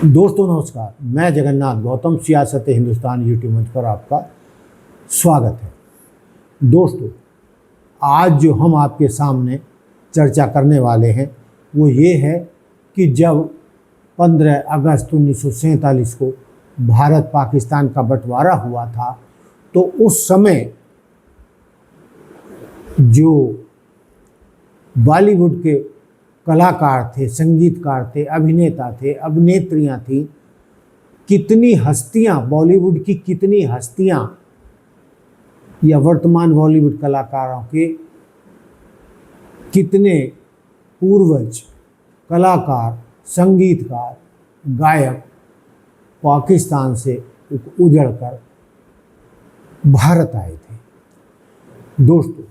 दोस्तों नमस्कार, मैं जगन्नाथ गौतम सियासत हिंदुस्तान यूट्यूब मंच पर आपका स्वागत है। दोस्तों, आज जो हम आपके सामने चर्चा करने वाले हैं वो ये है कि जब 15 अगस्त 1947 को भारत पाकिस्तान का बंटवारा हुआ था तो उस समय जो बॉलीवुड के कलाकार थे, संगीतकार थे, अभिनेता थे, अभिनेत्रियां थीं, कितनी हस्तियां, बॉलीवुड की कितनी हस्तियां या वर्तमान बॉलीवुड कलाकारों के कितने पूर्वज कलाकार, संगीतकार, गायक पाकिस्तान से उजड़कर भारत आए थे। दोस्तों,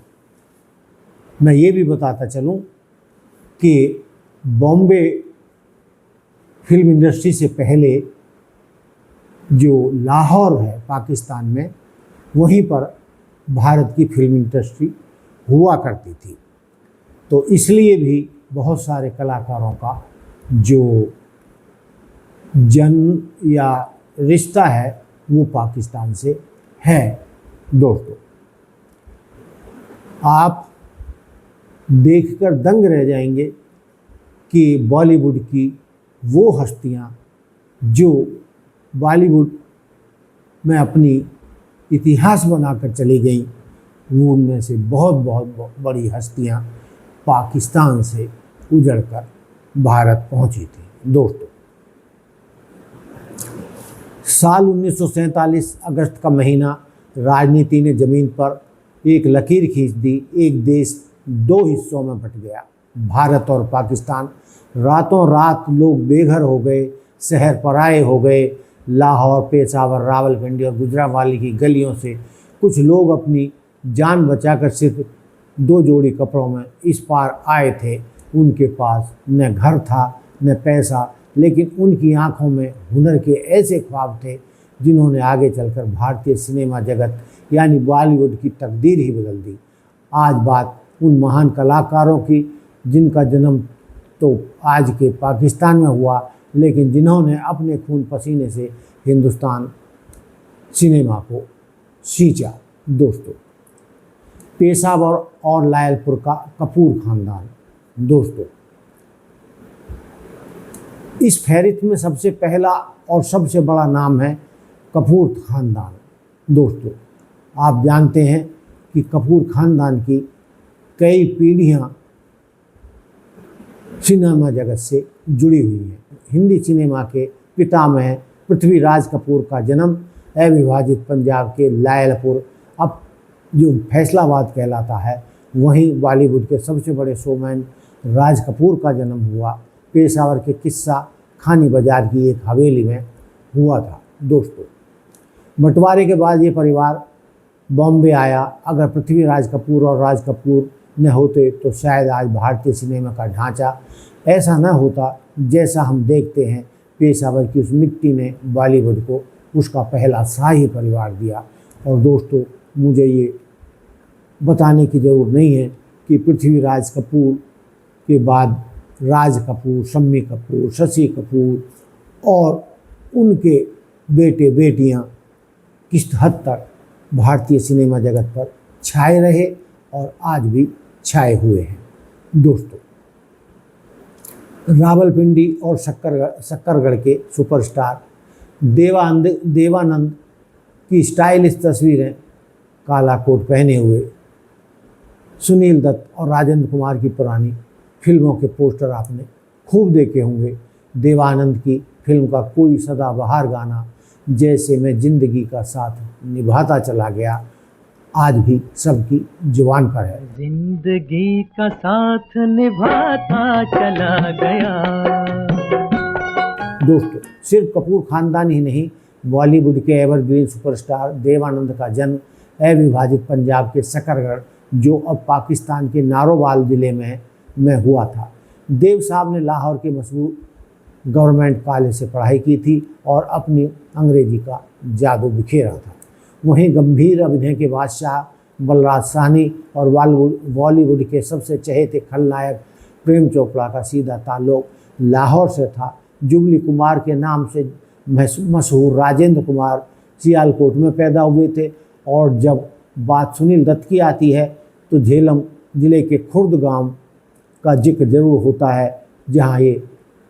मैं ये भी बताता चलूं कि बॉम्बे फिल्म इंडस्ट्री से पहले जो लाहौर है पाकिस्तान में, वहीं पर भारत की फिल्म इंडस्ट्री हुआ करती थी। तो इसलिए भी बहुत सारे कलाकारों का जो जन्म या रिश्ता है वो पाकिस्तान से है। दोस्तों, आप देखकर दंग रह जाएंगे कि बॉलीवुड की वो हस्तियां जो बॉलीवुड में अपनी इतिहास बनाकर चली गई, वो उनमें से बहुत बड़ी हस्तियां पाकिस्तान से उजड़कर भारत पहुंची थी। दोस्तों, साल 1947 अगस्त का महीना, राजनीति ने ज़मीन पर एक लकीर खींच दी। एक देश दो हिस्सों में बंट गया। भारत और पाकिस्तान। रातों रात लोग बेघर हो गए, शहर पराए हो गए। लाहौर, पेशावर, रावलपिंडी और गुजरांवाली की गलियों से कुछ लोग अपनी जान बचाकर सिर्फ 2 जोड़ी कपड़ों में इस पार आए थे। उनके पास न घर था न पैसा, लेकिन उनकी आंखों में हुनर के ऐसे ख्वाब थे जिन्होंने आगे चलकर भारतीय सिनेमा जगत यानी बॉलीवुड की तकदीर ही बदल दी। आज बात उन महान कलाकारों की जिनका जन्म तो आज के पाकिस्तान में हुआ, लेकिन जिन्होंने अपने खून पसीने से हिंदुस्तान सिनेमा को सींचा। दोस्तों, पेशावर और लायलपुर का कपूर खानदान। दोस्तों, इस फहरिस्त में सबसे पहला और सबसे बड़ा नाम है कपूर खानदान। दोस्तों, आप जानते हैं कि कपूर खानदान की कई पीढ़ियां सिनेमा जगत से जुड़ी हुई हैं। हिंदी सिनेमा के पितामह पृथ्वीराज कपूर का जन्म अविभाजित पंजाब के लायलपुर, अब जो फैसलाबाद कहलाता है, वहीं बॉलीवुड के सबसे बड़े शोमैन राज कपूर का जन्म हुआ। पेशावर के किस्सा खानी बाजार की एक हवेली में हुआ था। दोस्तों, बंटवारे के बाद ये परिवार बॉम्बे आया। अगर पृथ्वीराज कपूर और राज कपूर न होते तो शायद आज भारतीय सिनेमा का ढांचा ऐसा न होता जैसा हम देखते हैं। पेशावर की उस मिट्टी ने बॉलीवुड को उसका पहला शाही परिवार दिया। और दोस्तों, मुझे ये बताने की ज़रूरत नहीं है कि पृथ्वीराज कपूर के बाद राज कपूर, शम्मी कपूर, शशि कपूर और उनके बेटे बेटियां किस हद तक भारतीय सिनेमा जगत पर छाए रहे और आज भी छाए हुए हैं। दोस्तों, रावलपिंडी और शक्करगढ़ के सुपरस्टार देवानंद की स्टाइलिश तस्वीरें, काला कोट पहने हुए सुनील दत्त और राजेंद्र कुमार की पुरानी फिल्मों के पोस्टर आपने खूब देखे होंगे। देवानंद की फिल्म का कोई सदाबहार गाना, जैसे मैं जिंदगी का साथ निभाता चला गया, आज भी सबकी जुबान पर है। जिंदगी का साथ निभाता चला गया। दोस्तों, सिर्फ कपूर खानदान ही नहीं, बॉलीवुड के एवरग्रीन सुपरस्टार देवानंद का जन्म अविभाजित पंजाब के शकरगढ़, जो अब पाकिस्तान के नारोवाल ज़िले में हुआ था। देव साहब ने लाहौर के मशहूर गवर्नमेंट कॉलेज से पढ़ाई की थी और अपनी अंग्रेजी का जादू बिखेरा था। वहीं गंभीर अभिनय के बादशाह बलराज साहनी और बॉलीवुड के सबसे चहेते खलनायक प्रेम चोपड़ा का सीधा ताल्लुक लाहौर से था, जुबली कुमार के नाम से मशहूर राजेंद्र कुमार सियालकोट में पैदा हुए थे। और जब बात सुनील दत्त की आती है तो झेलम ज़िले के खुर्द गांव का जिक्र जरूर होता है,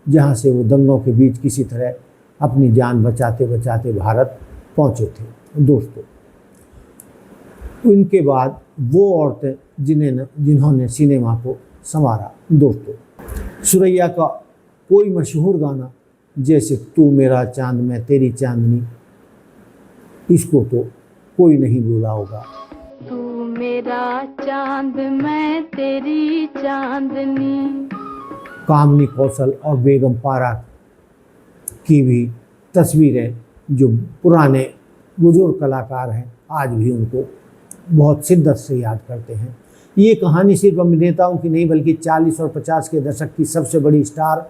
जहाँ से वो दंगों के बीच किसी तरह अपनी जान बचाते बचाते भारत पहुँचे थे। दोस्तों, उनके बाद वो औरतें जिन्होंने सिनेमा को संवारा। दोस्तों, सुरैया का कोई मशहूर गाना जैसे तू मेरा चांद मैं तेरी चांदनी, इसको तो कोई नहीं भूला होगा। तू मेरा चांद मैं तेरी चांदनी। कामनी कौशल और बेगम पारा की भी तस्वीरें, जो पुराने बुजुर्ग कलाकार हैं, आज भी उनको बहुत शिद्दत से याद करते हैं। ये कहानी सिर्फ अभिनेताओं की नहीं बल्कि 40 और 50 के दशक की सबसे बड़ी स्टार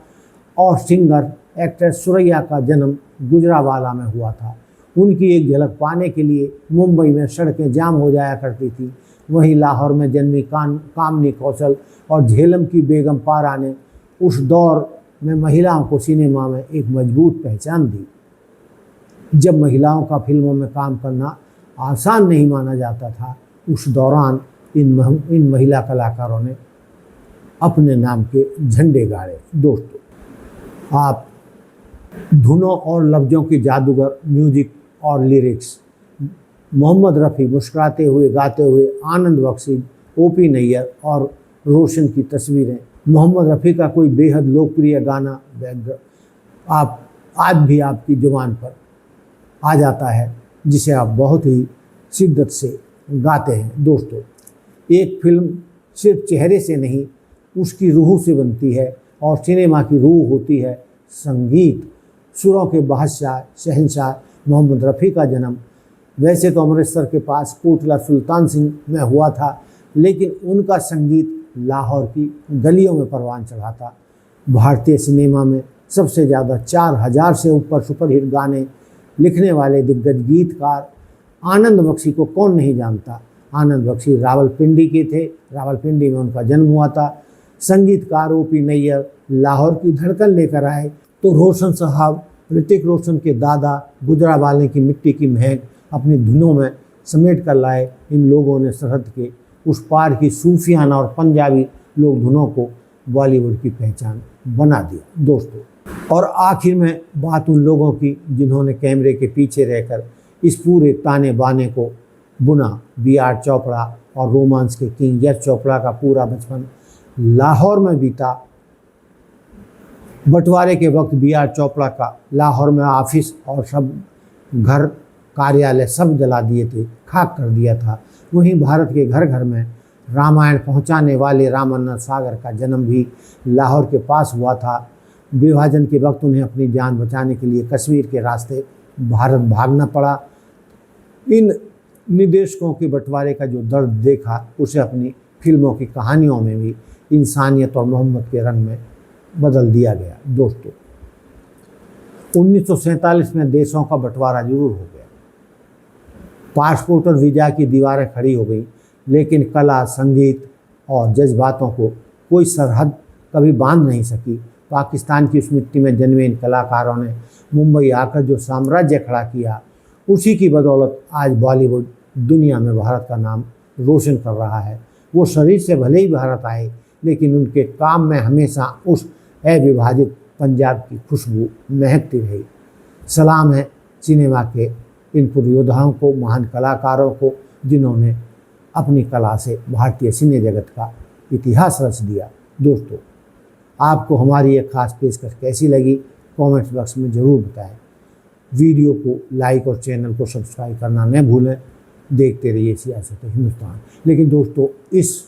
और सिंगर एक्ट्रेस सुरैया का जन्म गुजरावाला में हुआ था। उनकी एक झलक पाने के लिए मुंबई में सड़कें जाम हो जाया करती थी। वहीं लाहौर में जन्मी कामनी कौशल और झेलम की बेगम पारा ने उस दौर में महिलाओं को सिनेमा में एक मजबूत पहचान दी। जब महिलाओं का फिल्मों में काम करना आसान नहीं माना जाता था, उस दौरान इन महिला कलाकारों ने अपने नाम के झंडे गाड़े। दोस्तों, आप धुनों और लफ्ज़ों की जादूगर, म्यूजिक और लिरिक्स, मोहम्मद रफ़ी मुस्कुराते हुए गाते हुए, आनंद बख्शी, ओपी नैयर और रोशन की तस्वीरें, मोहम्मद रफ़ी का कोई बेहद लोकप्रिय गाना आप आज भी आपकी जुबान पर आ जाता है, जिसे आप बहुत ही शिद्दत से गाते हैं। दोस्तों, एक फिल्म सिर्फ चेहरे से नहीं, उसकी रूह से बनती है, और सिनेमा की रूह होती है संगीत। सुरों के बादशाह शहंशाह मोहम्मद रफ़ी का जन्म वैसे तो अमृतसर के पास कोटला सुल्तान सिंह में हुआ था, लेकिन उनका संगीत लाहौर की गलियों में परवान चढ़ा था। भारतीय सिनेमा में सबसे ज़्यादा 4000 से ऊपर सुपरहिट गाने लिखने वाले दिग्गज गीतकार आनंद बख्शी को कौन नहीं जानता। आनंद बख्शी रावलपिंडी के थे, रावलपिंडी में उनका जन्म हुआ था। संगीतकार ओपी नैयर लाहौर की धड़कन लेकर आए तो रोशन साहब ऋतिक रोशन के दादा गुजरावाले की मिट्टी की महक अपनी धुनों में समेट कर लाए। इन लोगों ने सरहद के उस पार की सूफियाना और पंजाबी लोक धुनों को बॉलीवुड की पहचान बना दिया। दोस्तों, और आखिर में बात उन लोगों की जिन्होंने कैमरे के पीछे रहकर इस पूरे ताने बाने को बुना। B.R. चोपड़ा और रोमांस के किंग यश चोपड़ा का पूरा बचपन लाहौर में बीता। बंटवारे के वक्त B.R. चोपड़ा का लाहौर में ऑफिस और सब घर कार्यालय सब जला दिए थे, खाक कर दिया था। वहीं भारत के घर घर में रामायण पहुंचाने वाले रामन्ना सागर का जन्म भी लाहौर के पास हुआ था। विभाजन के वक्त उन्हें अपनी जान बचाने के लिए कश्मीर के रास्ते भारत भागना पड़ा। इन निर्देशकों के बंटवारे का जो दर्द देखा, उसे अपनी फिल्मों की कहानियों में भी इंसानियत और मोहब्बत के रंग में बदल दिया गया। दोस्तों, 1947 में देशों का बंटवारा जरूर हो गया, पासपोर्ट और वीज़ा की दीवारें खड़ी हो गई, लेकिन कला, संगीत और जज्बातों को कोई सरहद कभी बांध नहीं सकी। पाकिस्तान की उस मिट्टी में जन्मे इन कलाकारों ने मुंबई आकर जो साम्राज्य खड़ा किया, उसी की बदौलत आज बॉलीवुड दुनिया में भारत का नाम रोशन कर रहा है। वो शरीर से भले ही भारत आए, लेकिन उनके काम में हमेशा उस अविभाजित पंजाब की खुशबू महकती रही। सलाम है सिनेमा के इन पुरयोद्धाओं को, महान कलाकारों को, जिन्होंने अपनी कला से भारतीय सिने जगत का इतिहास रच दिया। दोस्तों, आपको हमारी एक खास पेशकश कैसी लगी, कमेंट्स बॉक्स में ज़रूर बताएं। वीडियो को लाइक और चैनल को सब्सक्राइब करना न भूलें। देखते रहिए सियासत हिंदुस्तान। लेकिन दोस्तों, इस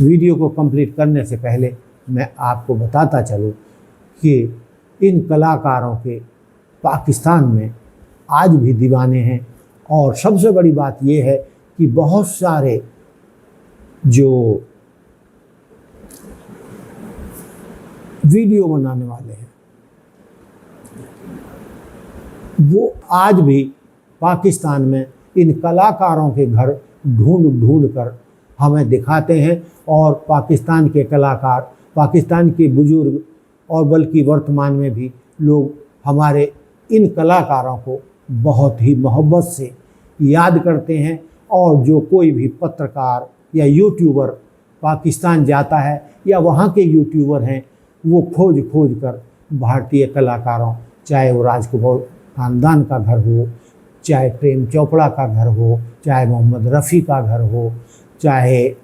वीडियो को कंप्लीट करने से पहले मैं आपको बताता चलूं कि इन कलाकारों के पाकिस्तान में आज भी दीवाने हैं। और सबसे बड़ी बात यह है कि बहुत सारे जो वीडियो बनाने वाले हैं, वो आज भी पाकिस्तान में इन कलाकारों के घर ढूंढ ढूंढ कर हमें दिखाते हैं। और पाकिस्तान के कलाकार, पाकिस्तान के बुजुर्ग और बल्कि वर्तमान में भी लोग हमारे इन कलाकारों को बहुत ही मोहब्बत से याद करते हैं। और जो कोई भी पत्रकार या यूट्यूबर पाकिस्तान जाता है या वहाँ के यूट्यूबर हैं, वो खोज खोज कर भारतीय कलाकारों, चाहे वो राज कपूर खानदान का घर हो, चाहे प्रेम चोपड़ा का घर हो, चाहे मोहम्मद रफ़ी का घर हो, चाहे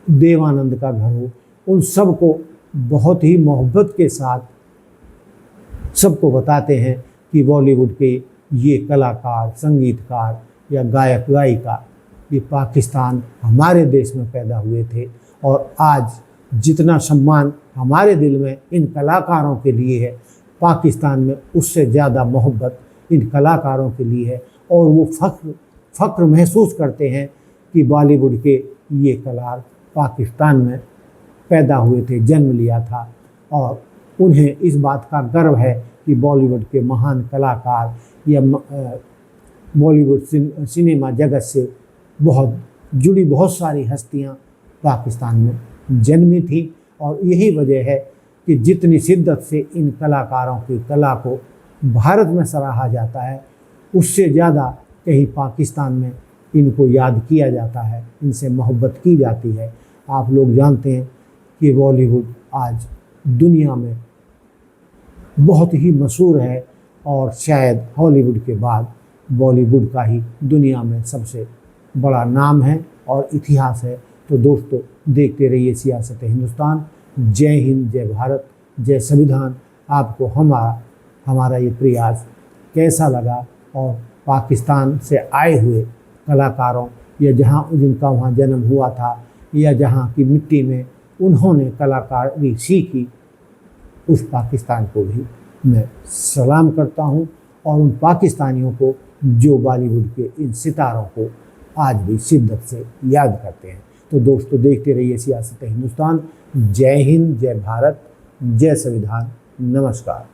देवानंद का घर हो, उन सबको बहुत ही मोहब्बत के साथ सबको बताते हैं कि बॉलीवुड के ये कलाकार, संगीतकार या गायक गायिका ये पाकिस्तान हमारे देश में पैदा हुए थे। और आज जितना सम्मान हमारे दिल में इन कलाकारों के लिए है, पाकिस्तान में उससे ज़्यादा मोहब्बत इन कलाकारों के लिए है। और वो फ़ख्र महसूस करते हैं कि बॉलीवुड के ये कलाकार पाकिस्तान में पैदा हुए थे, जन्म लिया था। और उन्हें इस बात का गर्व है कि बॉलीवुड के महान कलाकार या बॉलीवुड सिनेमा जगत से जुड़ी बहुत सारी हस्तियां पाकिस्तान में जन्मी थी। और यही वजह है कि जितनी शिद्दत से इन कलाकारों की कला को भारत में सराहा जाता है, उससे ज़्यादा कहीं पाकिस्तान में इनको याद किया जाता है, इनसे मोहब्बत की जाती है। आप लोग जानते हैं कि बॉलीवुड आज दुनिया में बहुत ही मशहूर है और शायद हॉलीवुड के बाद बॉलीवुड का ही दुनिया में सबसे बड़ा नाम है और इतिहास है। तो दोस्तों, देखते रहिए सियासत हिंदुस्तान। जय हिंद, जय भारत, जय संविधान। आपको हमारा ये प्रयास कैसा लगा और पाकिस्तान से आए हुए कलाकारों या जिनका वहाँ जन्म हुआ था या जहाँ की मिट्टी में उन्होंने कलाकारी सीखी, उस पाकिस्तान को भी मैं सलाम करता हूँ। और उन पाकिस्तानियों को जो बॉलीवुड के इन सितारों को आज भी शिद्दत से याद करते हैं। तो दोस्तों, देखते रहिए सियासत हिंदुस्तान। जय हिंद, जय भारत, जय संविधान। नमस्कार।